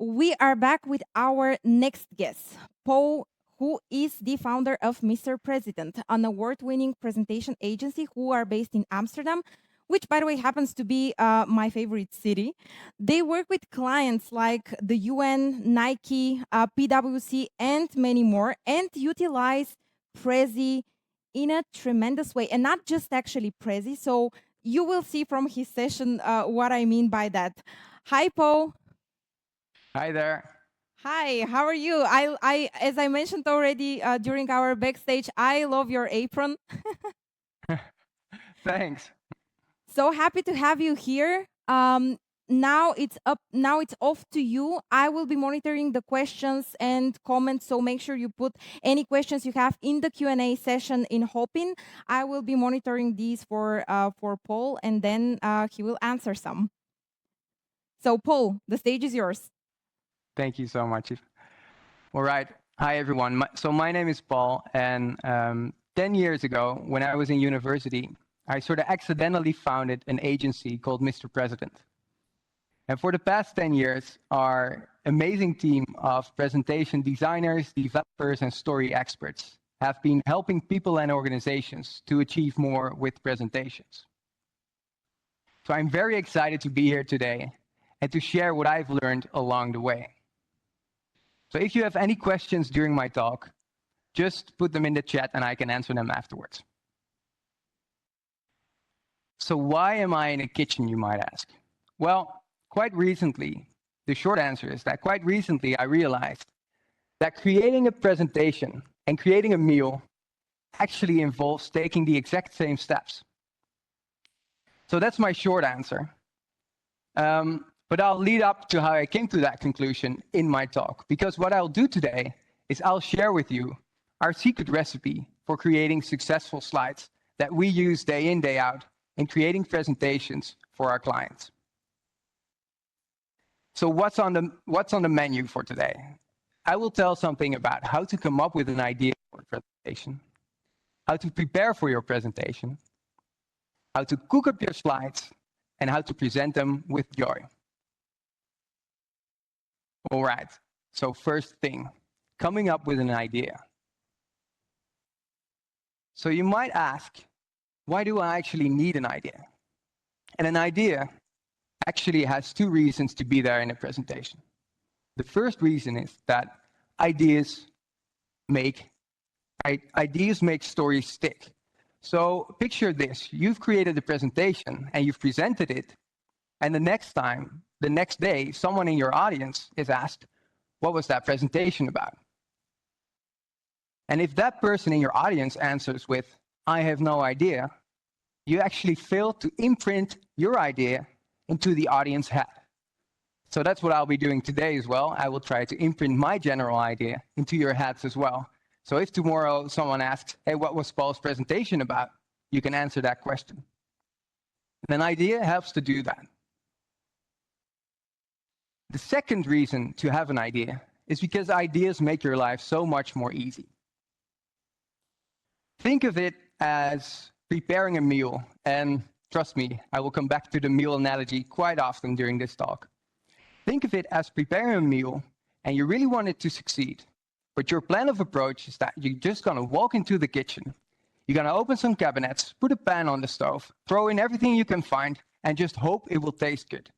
we are back with our next guest, Paul, who is the founder of Mr. President, an award-winning presentation agency who are based in Amsterdam, which, by the way, happens to be my favorite city. They work with clients like the UN, Nike, PwC, and many more, and utilize Prezi in a tremendous way, and not just actually Prezi. So you will see from his session what I mean by that. Hi, Paul. Hi there. Hi, how are you? As I mentioned already during our backstage, I love your apron. Thanks. So happy to have you here. Now it's up. Now it's off to you. I will be monitoring the questions and comments. So make sure you put any questions you have in the Q&A session in Hopin. I will be monitoring these for Paul, and then he will answer some. So Paul, the stage is yours. Thank you so much. All right. Hi, everyone. So my name is Paul, and 10 years ago, when I was in university, I sort of accidentally founded an agency called Mr. President. And for the past 10 years, our amazing team of presentation designers, developers, and story experts have been helping people and organizations to achieve more with presentations. So I'm very excited to be here today and to share what I've learned along the way. So if you have any questions during my talk, just put them in the chat and I can answer them afterwards. So why am I in a kitchen, you might ask? Well, quite recently, the short answer is that quite recently I realized that creating a presentation and creating a meal actually involves taking the exact same steps. So that's my short answer. But I'll lead up to how I came to that conclusion in my talk, because what I'll do today is I'll share with you our secret recipe for creating successful slides that we use day in, day out in creating presentations for our clients. So what's on the menu for today? I will tell something about how to come up with an idea for a presentation, how to prepare for your presentation, how to cook up your slides, and how to present them with joy. All right, so first thing, coming up with an idea. So you might ask, why do I actually need an idea? And an idea actually has two reasons to be there in a presentation. The first reason is that ideas make stories stick. So picture this, you've created a presentation and you've presented it, and the next day, someone in your audience is asked, what was that presentation about? And if that person in your audience answers with, I have no idea, you actually fail to imprint your idea into the audience head. So that's what I'll be doing today as well. I will try to imprint my general idea into your heads as well. So if tomorrow someone asks, hey, what was Paul's presentation about? You can answer that question. And an idea helps to do that. The second reason to have an idea is because ideas make your life so much more easy. Think of it as preparing a meal, and trust me, I will come back to the meal analogy quite often during this talk. Think of it as preparing a meal, and you really want it to succeed. But your plan of approach is that you're just going to walk into the kitchen. You're going to open some cabinets, put a pan on the stove, throw in everything you can find, and just hope it will taste good.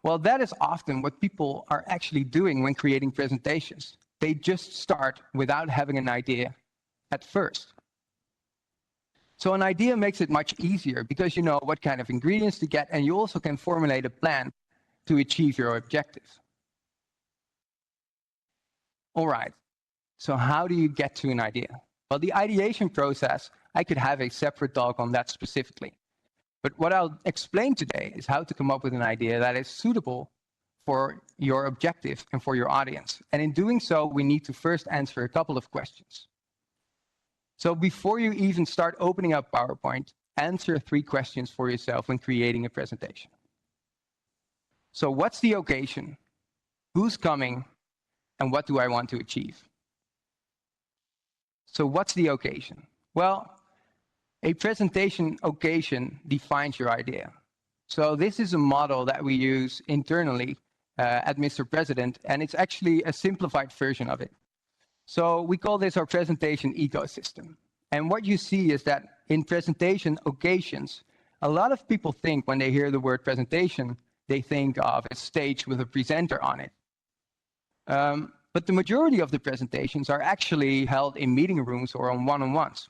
Well, that is often what people are actually doing when creating presentations. They just start without having an idea at first. So an idea makes it much easier because you know what kind of ingredients to get, and you also can formulate a plan to achieve your objectives. All right, so how do you get to an idea? Well, the ideation process, I could have a separate talk on that specifically. But what I'll explain today is how to come up with an idea that is suitable for your objective and for your audience. And in doing so, we need to first answer a couple of questions. So before you even start opening up PowerPoint, answer 3 questions for yourself when creating a presentation. So what's the occasion? Who's coming? And what do I want to achieve? So what's the occasion? Well, a presentation occasion defines your idea. So this is a model that we use internally at Mr. President, and it's actually a simplified version of it. So we call this our presentation ecosystem. And what you see is that in presentation occasions, a lot of people think when they hear the word presentation, they think of a stage with a presenter on it. But the majority of the presentations are actually held in meeting rooms or on one-on-ones.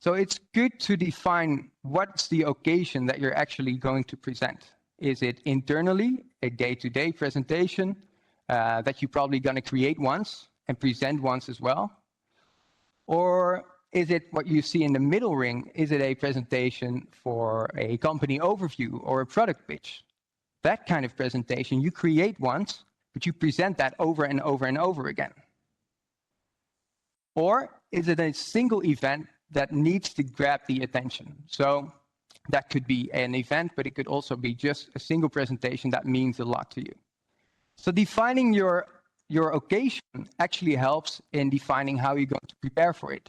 So it's good to define what's the occasion that you're actually going to present. Is it internally, a day-to-day presentation that you're probably going to create once and present once as well? Or is it what you see in the middle ring? Is it a presentation for a company overview or a product pitch? That kind of presentation you create once, but you present that over and over and over again. Or is it a single event that needs to grab the attention? So that could be an event, but it could also be just a single presentation that means a lot to you. So defining your occasion actually helps in defining how you're going to prepare for it.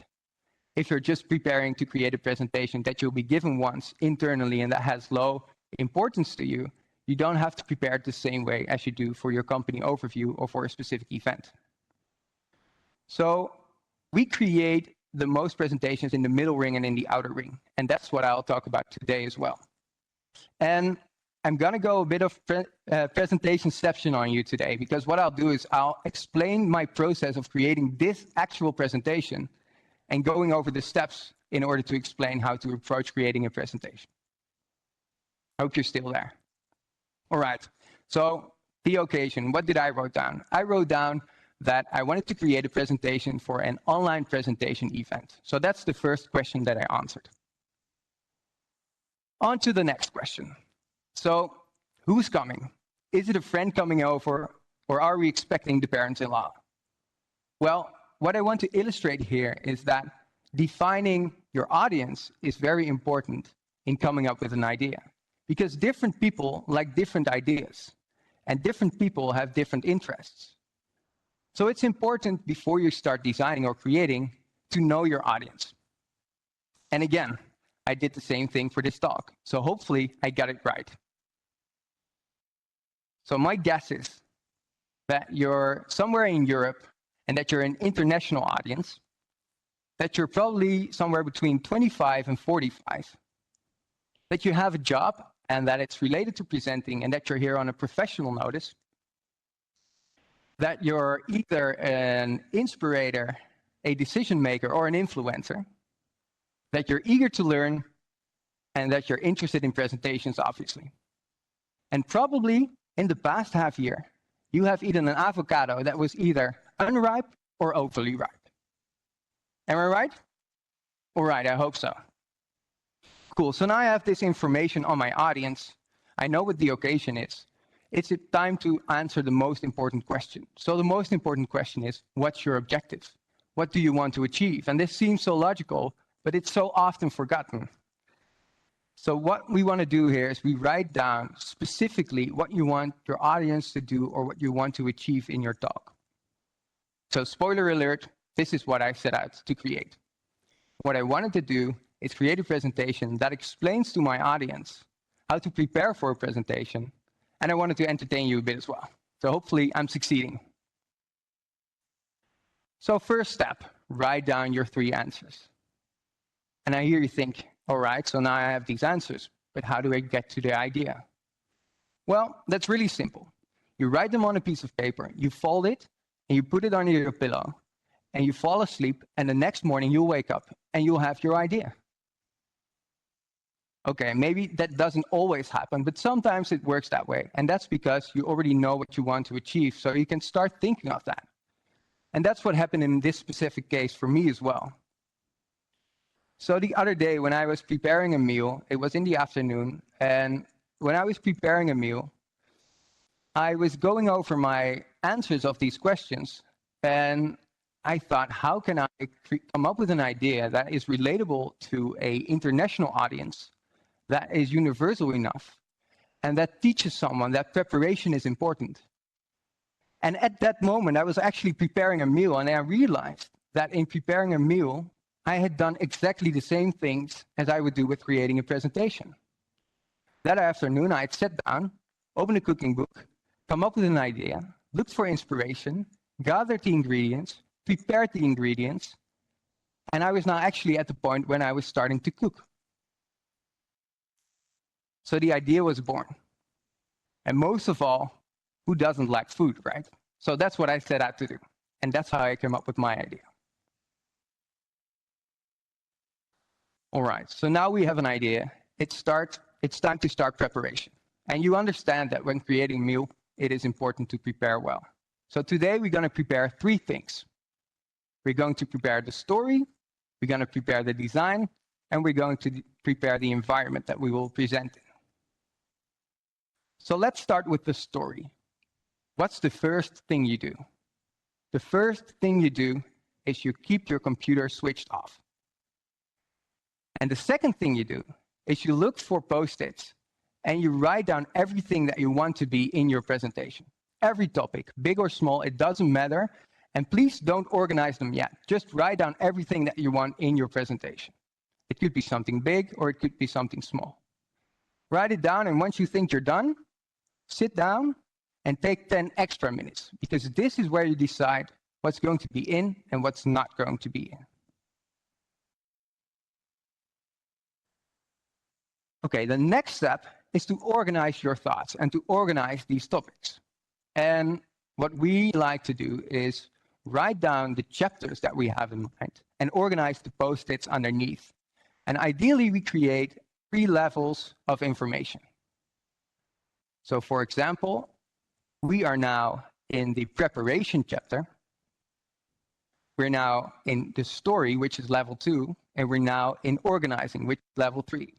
If you're just preparing to create a presentation that you'll be given once internally and that has low importance to you, you don't have to prepare it the same way as you do for your company overview or for a specific event. So we create the most presentations in the middle ring and in the outer ring, and that's what I'll talk about today as well. And I'm going to go a bit of presentationception on you today, because what I'll do is I'll explain my process of creating this actual presentation and going over the steps in order to explain how to approach creating a presentation. Hope you're still there. All right, so the occasion, what did I write down? I wrote down that I wanted to create a presentation for an online presentation event. So that's the first question that I answered. On to the next question. So who's coming? Is it a friend coming over, or are we expecting the parents-in-law? Well, what I want to illustrate here is that defining your audience is very important in coming up with an idea, because different people like different ideas, and different people have different interests. So it's important before you start designing or creating to know your audience. And again, I did the same thing for this talk, so hopefully I got it right. So my guess is that you're somewhere in Europe and that you're an international audience, that you're probably somewhere between 25 and 45, that you have a job and that it's related to presenting and that you're here on a professional notice, that you're either an inspirator, a decision maker, or an influencer, that you're eager to learn, and that you're interested in presentations, obviously. And probably in the past half year, you have eaten an avocado that was either unripe or overly ripe. Am I right? All right, I hope so. Cool, so now I have this information on my audience. I know what the occasion is. It's time to answer the most important question. So the most important question is, what's your objective? What do you want to achieve? And this seems so logical, but it's so often forgotten. So what we want to do here is we write down specifically what you want your audience to do or what you want to achieve in your talk. So spoiler alert, this is what I set out to create. What I wanted to do is create a presentation that explains to my audience how to prepare for a presentation, and I wanted to entertain you a bit as well. So hopefully I'm succeeding. So first step, write down your 3 answers. And I hear you think, all right, so now I have these answers, but how do I get to the idea? Well, that's really simple. You write them on a piece of paper, you fold it, and you put it under your pillow, and you fall asleep, and the next morning you'll wake up, and you'll have your idea. Okay, maybe that doesn't always happen, but sometimes it works that way, and that's because you already know what you want to achieve, so you can start thinking of that. And that's what happened in this specific case for me as well. So the other day when I was preparing a meal, it was in the afternoon, and when I was preparing a meal, I was going over my answers of these questions, and I thought, how can I come up with an idea that is relatable to an international audience, that is universal enough, and that teaches someone that preparation is important? And at that moment, I was actually preparing a meal, and I realized that in preparing a meal, I had done exactly the same things as I would do with creating a presentation. That afternoon, I had sat down, opened a cooking book, come up with an idea, looked for inspiration, gathered the ingredients, prepared the ingredients, and I was now actually at the point when I was starting to cook. So the idea was born. And most of all, who doesn't like food, right? So that's what I set out to do. And that's how I came up with my idea. All right, so now we have an idea. It's time to start preparation. And you understand that when creating a meal, it is important to prepare well. So today we're going to prepare 3 things. We're going to prepare the story, we're going to prepare the design, and we're going to prepare the environment that we will present in. So let's start with the story. What's the first thing you do? The first thing you do is you keep your computer switched off. And the second thing you do is you look for Post-its and you write down everything that you want to be in your presentation. Every topic, big or small, it doesn't matter. And please don't organize them yet. Just write down everything that you want in your presentation. It could be something big or it could be something small. Write it down, and once you think you're done, sit down and take 10 extra minutes, because this is where you decide what's going to be in and what's not going to be in. Okay, the next step is to organize your thoughts and to organize these topics. And what we like to do is write down the chapters that we have in mind and organize the Post-its underneath. And ideally, we create 3 levels of information. So for example, we are now in the preparation chapter. We're now in the story, which is level 2, and we're now in organizing, which is level 3.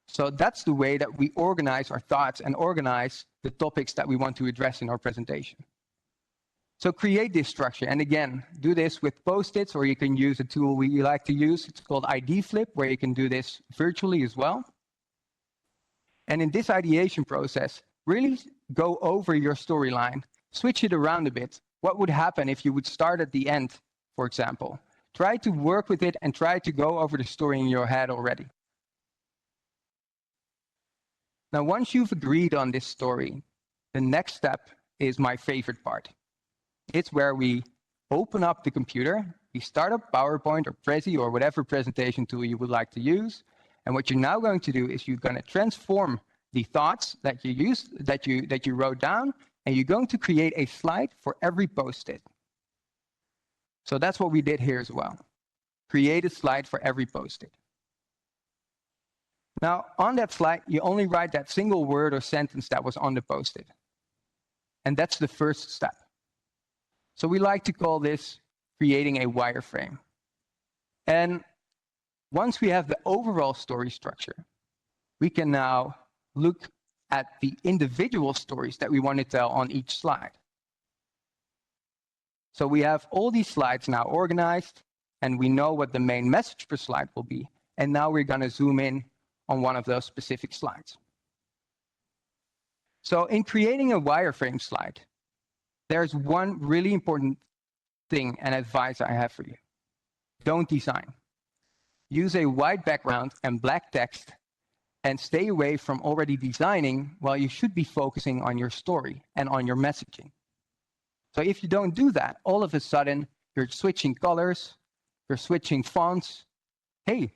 So that's the way that we organize our thoughts and organize the topics that we want to address in our presentation. So create this structure. And again, do this with Post-its, or you can use a tool we like to use. It's called ID Flip, where you can do this virtually as well. And in this ideation process, really go over your storyline, switch it around a bit. What would happen if you would start at the end, for example? Try to work with it and try to go over the story in your head already. Now, once you've agreed on this story, the next step is my favorite part. It's where we open up the computer, we start up PowerPoint or Prezi or whatever presentation tool you would like to use. And what you're now going to do is you're going to transform the thoughts that you used, that you wrote down, and you're going to create a slide for every Post-it. So that's what we did here as well. Create a slide for every Post-it. Now, on that slide, you only write that single word or sentence that was on the Post-it. And that's the first step. So we like to call this creating a wireframe. And once we have the overall story structure, we can now look at the individual stories that we want to tell on each slide. So we have all these slides now organized, and we know what the main message per slide will be. And now we're going to zoom in on one of those specific slides. So in creating a wireframe slide, there's one really important thing and advice I have for you. Don't design. Use a white background and black text, and stay away from already designing while you should be focusing on your story and on your messaging. So if you don't do that, all of a sudden, you're switching colors, you're switching fonts. Hey,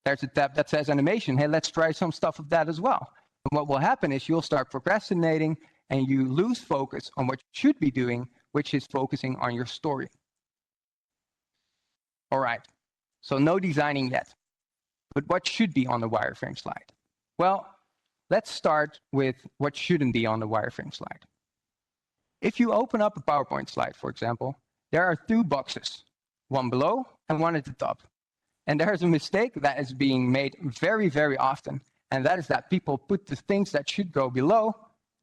there's a tab that says animation. Hey, let's try some stuff of that as well. And what will happen is you'll start procrastinating and you lose focus on what you should be doing, which is focusing on your story. All right, so no designing yet. But what should be on the wireframe slide? Well, let's start with what shouldn't be on the wireframe slide. If you open up a PowerPoint slide, for example, there are 2 boxes, one below and one at the top. And there's a mistake that is being made very, very often, and that is that people put the things that should go below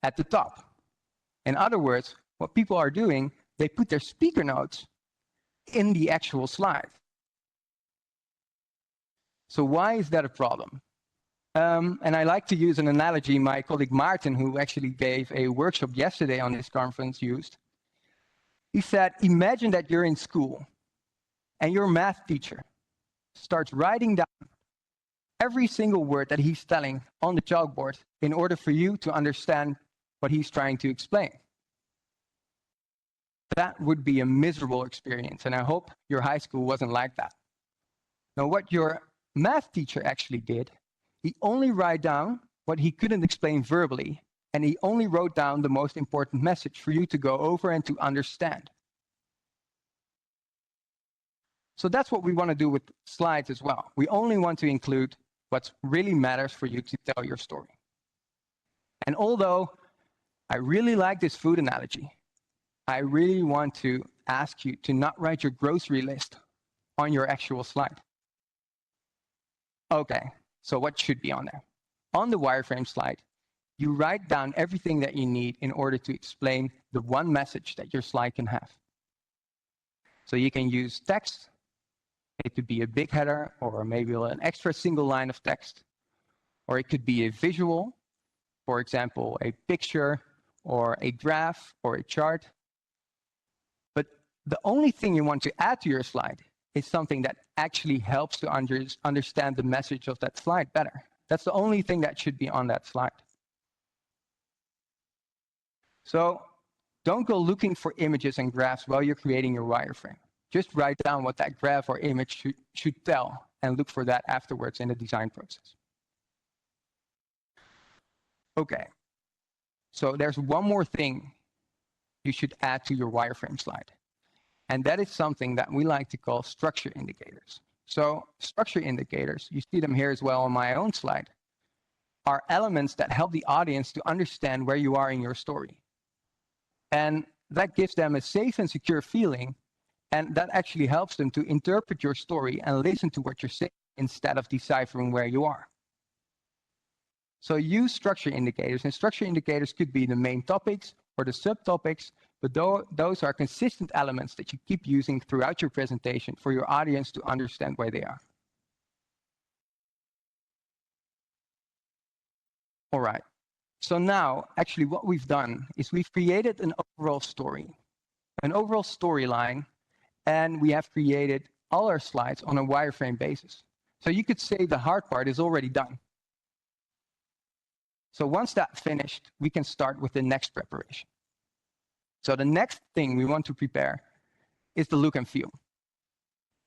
at the top. In other words, what people are doing, they put their speaker notes in the actual slide. So why is that a problem? And I like to use an analogy my colleague Maarten, who actually gave a workshop yesterday on this conference, used. He said, imagine that you're in school and your math teacher starts writing down every single word that he's telling on the chalkboard in order for you to understand what he's trying to explain. That would be a miserable experience, and I hope your high school wasn't like that. Now, what your math teacher actually did, he only wrote down what he couldn't explain verbally, and he only wrote down the most important message for you to go over and to understand. So that's what we want to do with slides as well. We only want to include what really matters for you to tell your story. And although I really like this food analogy, I really want to ask you to not write your grocery list on your actual slide. Okay, so what should be on there? On the wireframe slide, you write down everything that you need in order to explain the one message that your slide can have. So you can use text. It could be a big header or maybe an extra single line of text. Or it could be a visual, for example, a picture or a graph or a chart. But the only thing you want to add to your slide is something that actually helps to understand the message of that slide better. That's the only thing that should be on that slide. So don't go looking for images and graphs while you're creating your wireframe. Just write down what that graph or image should tell and look for that afterwards in the design process. Okay, so there's one more thing you should add to your wireframe slide. And that is something that we like to call structure indicators. So structure indicators, you see them here as well on my own slide, are elements that help the audience to understand where you are in your story. And that gives them a safe and secure feeling, and that actually helps them to interpret your story and listen to what you're saying instead of deciphering where you are. So use structure indicators, and structure indicators could be the main topics or the subtopics, but those are consistent elements that you keep using throughout your presentation for your audience to understand where they are. All right, so now actually what we've done is we've created an overall story, an overall storyline, and we have created all our slides on a wireframe basis. So you could say the hard part is already done. So once that's finished, we can start with the next preparation. So the next thing we want to prepare is the look and feel.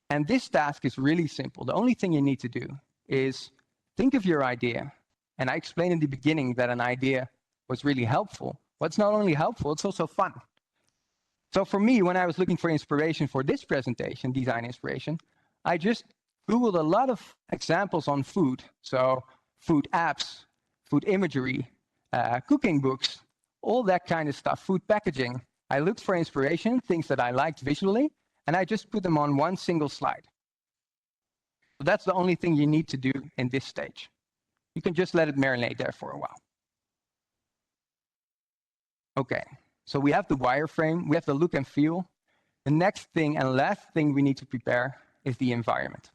And this task is really simple. The only thing you need to do is think of your idea. And I explained in the beginning that an idea was really helpful. But it's not only helpful, it's also fun. So for me, when I was looking for inspiration for this presentation, design inspiration, I just Googled a lot of examples on food. So food apps, food imagery, cooking books, all that kind of stuff, food packaging. I looked for inspiration, things that I liked visually, and I just put them on one single slide. So that's the only thing you need to do in this stage. You can just let it marinate there for a while. Okay, so we have the wireframe, we have the look and feel. The next thing and last thing we need to prepare is the environment.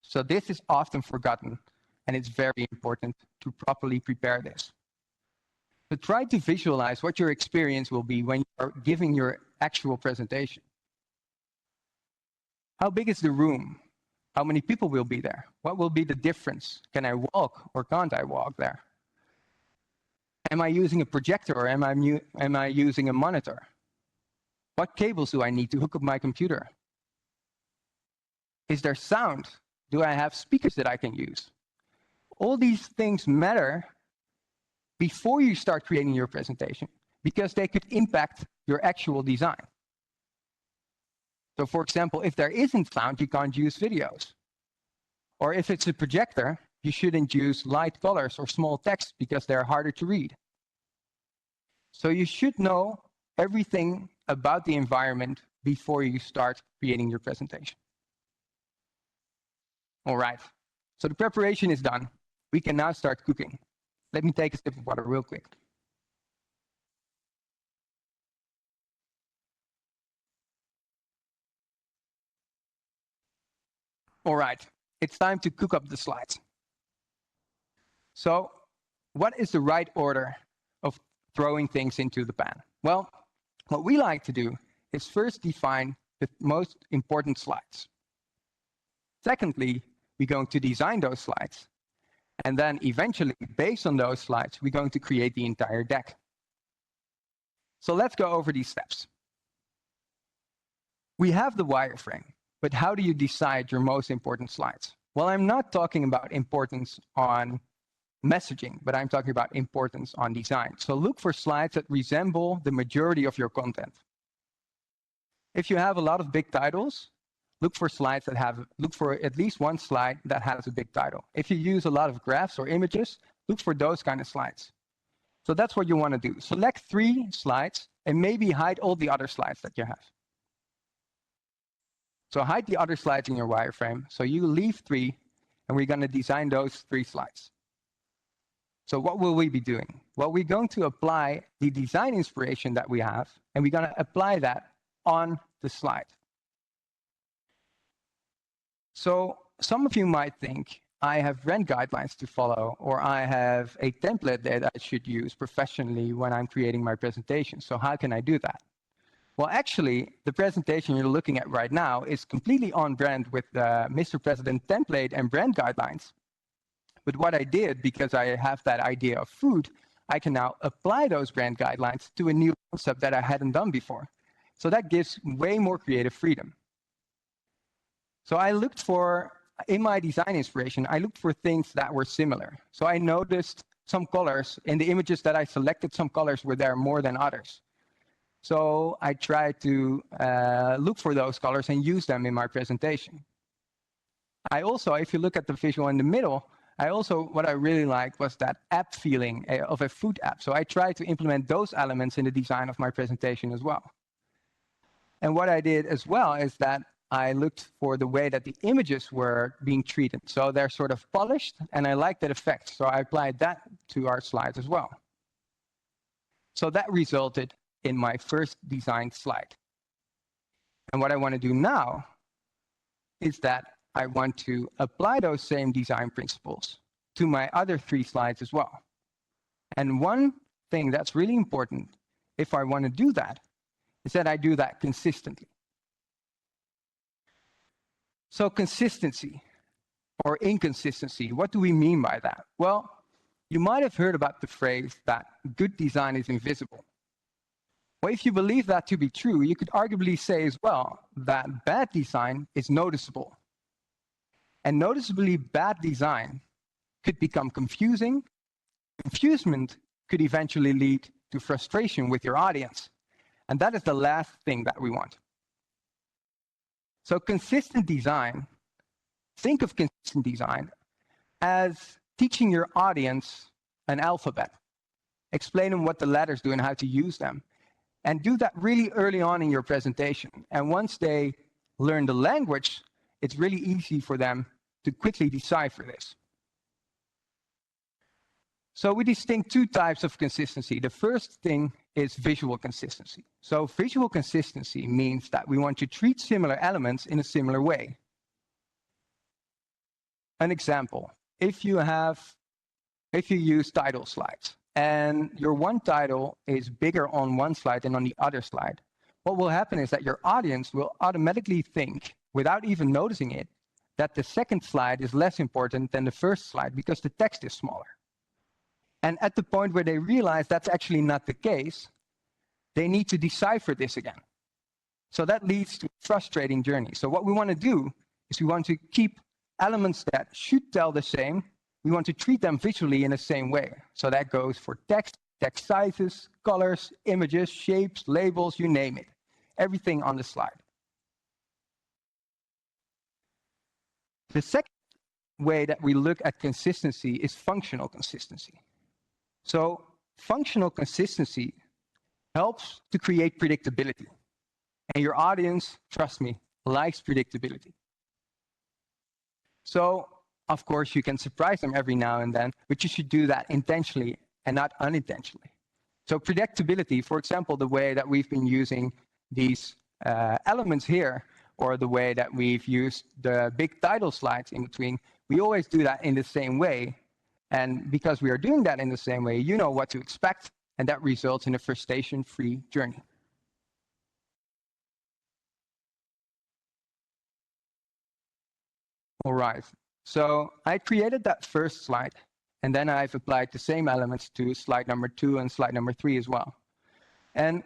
So this is often forgotten, and it's very important to properly prepare this. But try to visualize what your experience will be when you're giving your actual presentation. How big is the room? How many people will be there? What will be the difference? Can I walk or can't I walk there? Am I using a projector or am I using a monitor? What cables do I need to hook up my computer? Is there sound? Do I have speakers that I can use? All these things matter before you start creating your presentation because they could impact your actual design. So for example, if there isn't sound, you can't use videos. Or if it's a projector, you shouldn't use light colors or small text because they're harder to read. So you should know everything about the environment before you start creating your presentation. All right, so the preparation is done. We can now start cooking. Let me take a sip of water real quick. All right, it's time to cook up the slides. So what is the right order of throwing things into the pan? Well, what we like to do is first define the most important slides. Secondly, we're going to design those slides. And then eventually, based on those slides, we're going to create the entire deck. So let's go over these steps. We have the wireframe, but how do you decide your most important slides? Well, I'm not talking about importance on messaging, but I'm talking about importance on design. So look for slides that resemble the majority of your content. If you have a lot of big titles, look for at least one slide that has a big title. If you use a lot of graphs or images, look for those kind of slides. So that's what you want to do. Select 3 slides and maybe hide all the other slides that you have. So hide the other slides in your wireframe. So you leave 3, and we're going to design those 3 slides. So what will we be doing? Well, we're going to apply the design inspiration that we have, and we're going to apply that on the slide. So some of you might think, I have brand guidelines to follow, or I have a template that I should use professionally when I'm creating my presentation. So how can I do that? Well, actually, the presentation you're looking at right now is completely on brand with the Mr. President template and brand guidelines. But what I did, because I have that idea of food, I can now apply those brand guidelines to a new concept that I hadn't done before. So that gives way more creative freedom. So I looked for, in my design inspiration, I looked for things that were similar. So I noticed some colors in the images that I selected, some colors were there more than others. So I tried to look for those colors and use them in my presentation. I also, if you look at the visual in the middle, what I really liked was that app feeling of a food app. So I tried to implement those elements in the design of my presentation as well. And what I did as well is that I looked for the way that the images were being treated. So they're sort of polished, and I like that effect. So I applied that to our slides as well. So that resulted in my first designed slide. And what I want to do now is that I want to apply those same design principles to my other 3 slides as well. And one thing that's really important, if I want to do that, is that I do that consistently. So consistency or inconsistency, what do we mean by that? Well, you might have heard about the phrase that good design is invisible. Well, if you believe that to be true, you could arguably say as well that bad design is noticeable. And noticeably bad design could become confusing. Confusement could eventually lead to frustration with your audience. And that is the last thing that we want. So consistent design, think of consistent design as teaching your audience an alphabet. Explain them what the letters do and how to use them. And do that really early on in your presentation. And once they learn the language, it's really easy for them to quickly decipher this. So we distinct 2 types of consistency. The first thing is visual consistency. So visual consistency means that we want to treat similar elements in a similar way. An example, if you use title slides and your one title is bigger on one slide than on the other slide, what will happen is that your audience will automatically think, without even noticing it, that the second slide is less important than the first slide because the text is smaller. And at the point where they realize that's actually not the case, they need to decipher this again. So that leads to a frustrating journey. So what we want to do is we want to keep elements that should tell the same. We want to treat them visually in the same way. So that goes for text, text sizes, colors, images, shapes, labels, you name it. Everything on the slide. The second way that we look at consistency is functional consistency. So functional consistency helps to create predictability. And your audience, trust me, likes predictability. So, of course, you can surprise them every now and then, but you should do that intentionally and not unintentionally. So predictability, for example, the way that we've been using these elements here, or the way that we've used the big title slides in between, we always do that in the same way. And because we are doing that in the same way, you know what to expect, and that results in a frustration-free journey. All right, so I created that first slide, and then I've applied the same elements to slide number 2 and slide number 3 as well. And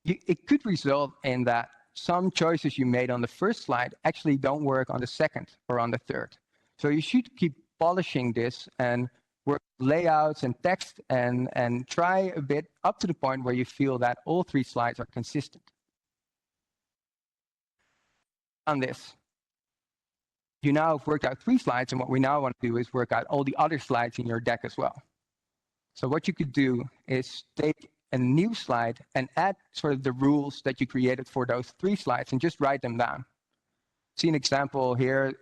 it could result in that some choices you made on the first slide actually don't work on the second or on the third. So you should keep polishing this and work layouts and text and try a bit up to the point where you feel that all 3 slides are consistent. On this, you now have worked out 3 slides, and what we now want to do is work out all the other slides in your deck as well. So what you could do is take a new slide and add sort of the rules that you created for those 3 slides and just write them down. See an example here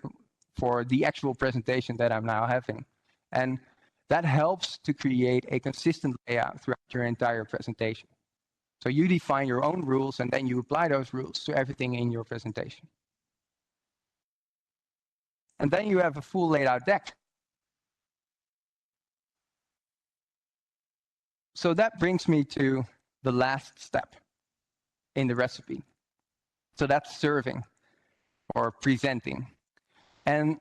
for the actual presentation that I'm now having. And that helps to create a consistent layout throughout your entire presentation. So you define your own rules and then you apply those rules to everything in your presentation. And then you have a full laid out deck. So that brings me to the last step in the recipe. So that's serving or presenting. And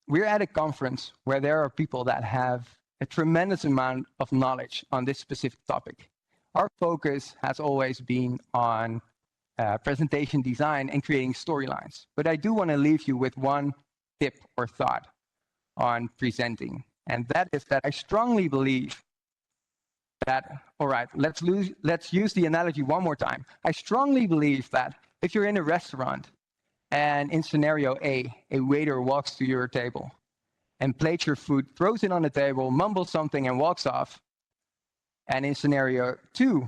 we're at a conference where there are people that have a tremendous amount of knowledge on this specific topic. Our focus has always been on presentation design and creating storylines. But I do want to leave you with one tip or thought on presenting. And that is that I strongly believe that, all right, let's use the analogy one more time. I strongly believe that if you're in a restaurant and in scenario A waiter walks to your table and plates your food, throws it on the table, mumbles something and walks off. And in scenario 2,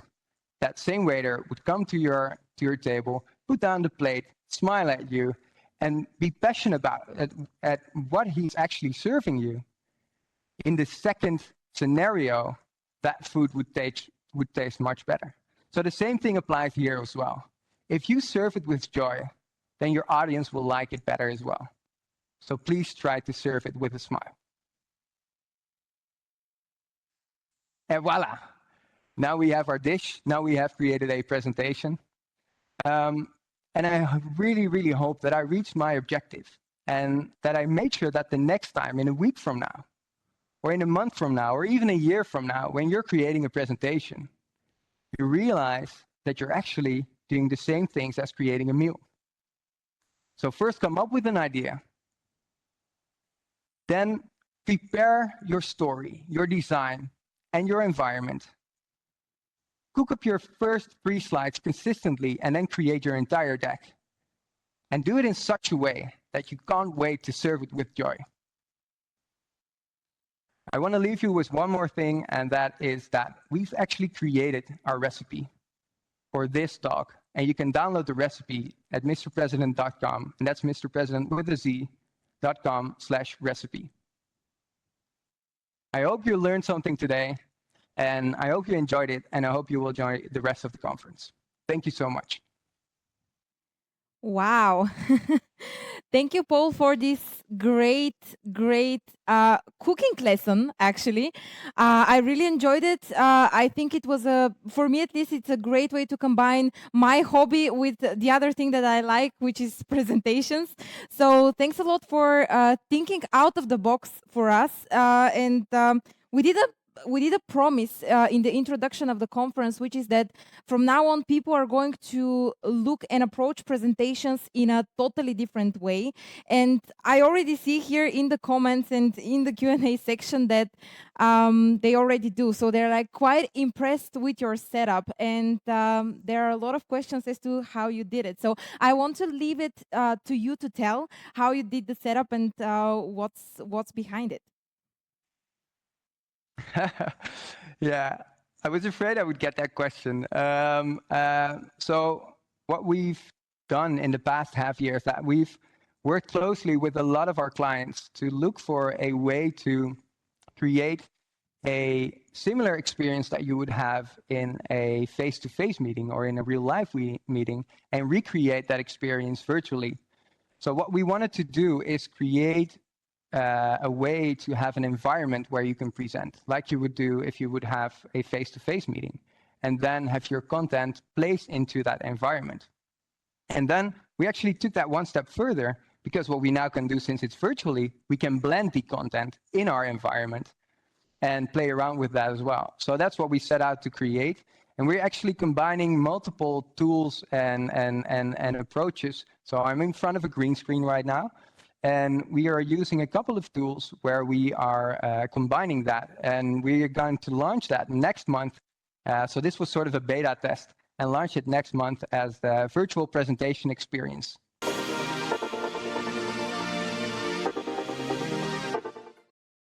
that same waiter would come to your table, put down the plate, smile at you, and be passionate about at what he's actually serving you. In the second scenario, that food would taste much better. So the same thing applies here as well. If you serve it with joy, then your audience will like it better as well. So please try to serve it with a smile. And voila, now we have our dish. Now we have created a presentation. And I really, really hope that I reached my objective and that I made sure that the next time, in a week from now, or in a month from now, or even a year from now, when you're creating a presentation, you realize that you're actually doing the same things as creating a meal. So first come up with an idea. Then prepare your story, your design, and your environment. Cook up your first 3 slides consistently and then create your entire deck. And do it in such a way that you can't wait to serve it with joy. I want to leave you with one more thing, and that is that we've actually created our recipe for this talk. And you can download the recipe at mrpresident.com, and that's mrpresident with a Z.com/recipe. I hope you learned something today, and I hope you enjoyed it, and I hope you will enjoy the rest of the conference. Thank you so much. Wow. Thank you, Paul, for this great cooking lesson, actually. I really enjoyed it. I think it was, for me at least, it's a great way to combine my hobby with the other thing that I like, which is presentations. So thanks a lot for thinking out of the box for us. And we did a promise in the introduction of the conference, which is that from now on, people are going to look and approach presentations in a totally different way. And I already see here in the comments and in the Q&A section that they already do. So they're like quite impressed with your setup. And there are a lot of questions as to how you did it. So I want to leave it to you to tell how you did the setup and what's behind it. Yeah, I was afraid I would get that question. So what we've done in the past half year is that we've worked closely with a lot of our clients to look for a way to create a similar experience that you would have in a face-to-face meeting or in a real-life meeting and recreate that experience virtually. So what we wanted to do is create a way to have an environment where you can present, like you would do if you would have a face-to-face meeting, and then have your content placed into that environment. And then we actually took that one step further, because what we now can do, since it's virtually, we can blend the content in our environment and play around with that as well. So that's what we set out to create. And we're actually combining multiple tools and approaches. So I'm in front of a green screen right now. And we are using a couple of tools where we are combining that. And we are going to launch that next month. So this was sort of a beta test, and launch it next month as the virtual presentation experience.